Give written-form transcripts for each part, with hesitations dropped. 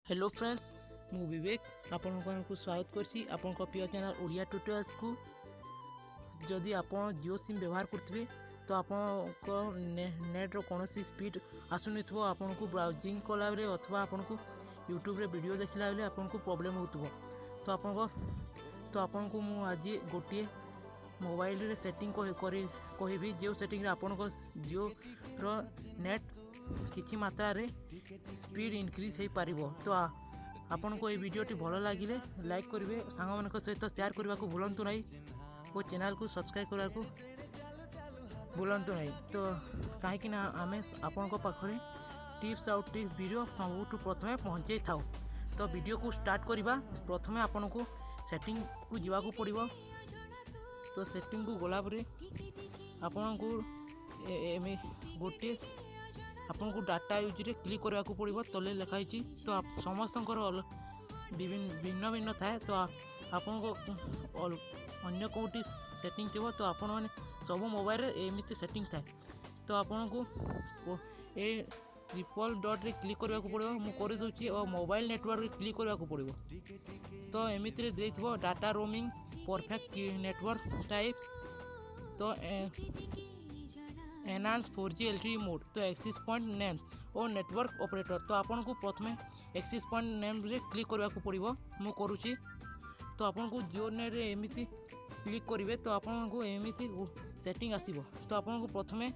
Hello friends मु विवेक आपको स्वागत करछि आपन प्रिय चैनल ओडिया ट्यूटोरियल्स को। जदि आप जियो सिम व्यवहार करथिबे तो आपन नेट रो कोनोसी स्पीड आसुनि थबो आपन को ब्राउजिंग कला बेले अथवा आपन को यूट्यूब रे वीडियो देखला बेले आपन को प्रॉब्लम होतबो। तो आपन को मु आज गोटे मोबाइल रे सेटिंग कहबी जो सेटिंग रे आपन को जियो रो नेट किछि मात्रा रे स्पीड इंक्रीज हो पारिबो। तो आपन को ये वीडियोटी भल लगिले लाइक करेंगे, सांग मान सहित शेयर करने को भूलु नहीं और चैनल को सब्सक्राइब करने को भूलु नहीं। तो कहीं आम आपण पाखे टिप्स आउ ट्रिक्स वीडियो सब प्रथम पहुँचे था। तो वीडियो को स्टार्ट करवा प्रथम आपन को सेटिंग को जावाक पड़ो। तो सेटिंग को गलापर आपन को गोटे आपन को डाटा यूज रे क्लिक करने को पड़ो। तले लिखाई तो समस्त भिन्न भिन्न थाए। तो आपन को अन्य कौटी सेटिंग थी तो आपण मैंने सब मोबाइल रे एमती सेटिंग थाए। तो आपन को ए ट्रिपल डॉट रे क्लिक करने को पड़ो। मु कर दूची और मोबाइल नेटवर्क रे क्लिक करने को पड़ो। तो एमती देथिबो data roaming preferred network type. तो एनहांस 4G LTE मोड। तो एक्सिस पॉइंट नेम और नेटवर्क ऑपरेटर। तो आपन को प्रथम एक्सिस पॉइंट नेम रे क्लिक करने को पड़ो। मु करूची तो आपन को जियो नेट रे एमती क्लिक करेंगे तो आपन को एमती सेटिंग आसीबो। तो आपन को प्रथम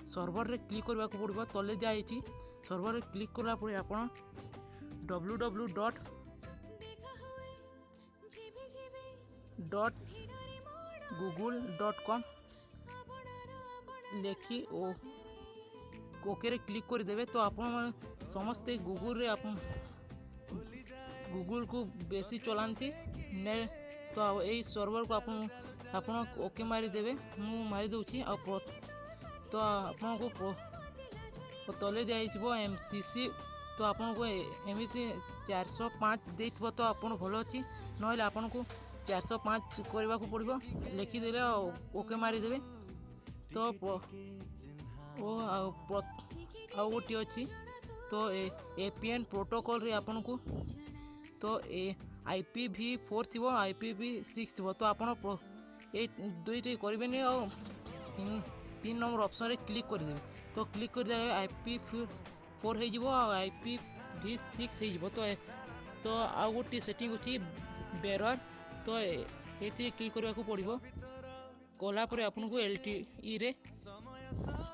सर्वर रे क्लिक करने को पड़ो। तले जाइए सर्वर रे क्लिक कला परे आपन www.google.com लेखि ओके रे क्लिक कर देबे। तो आपण समस्ते गूगल रे गूगल को बेसी चलांती ने। तो यही सर्वर को आपण ओके मारी देबे। मु मारी दउछि। तो आपण को तले जाइबो MCC। तो आपण को एमिति 405 देइथबो तो आपण भलो अछि। नहले आपण को 405 करबा को पड़िबो। लिखि देले ओके मारी देबे। तो गोटे अच्छी तो APN प्रोटोकॉल रे आपन को तो IPv4 थी IPv6 थी। तो आपन दुईटी करेंगे और तीन नंबर ऑप्शन रे क्लिक कर देबे। तो क्लिक कर दे IPv4 हो IPv6 हो। तो आउ गोटे सेटिंग अच्छी बेरर। तो ये क्लिक करने को पड़ो। कलापर आपन को LTE रे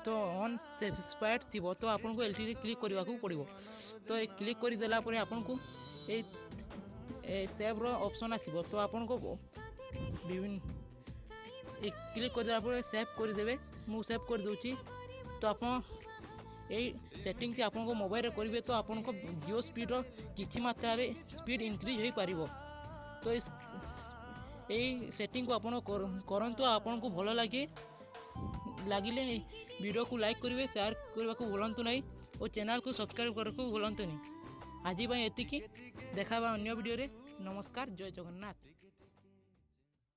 तो ऑन सेटिस्फाइड थी तो आपन को LTE रे क्लिक करने को पड़ो। तो ये क्लिक कर देला परे आपन को ए सेव रो ऑप्शन आसीबो। तो आपन को विभिन्न क्लिक कर देला परे सेव कर देबे। मु सेव कर दूची। तो आपन ए सेटिंग थी आपन को मोबाइल रे करिवे तो आपन को जियो स्पीड रो किछि मात्रा रे स्पीड इंक्रीज होई पारिबो। तो इस यही सेटिंग को आपन करंतु आपन को भल लगे वीडियो को लाइक करेंगे, शेयर करने को भूलु नहीं और चैनल को सब्सक्राइब करने को भूलु नहीं। आज एतिकी देखा अन्य वीडियो रे। नमस्कार, जय जगन्नाथ।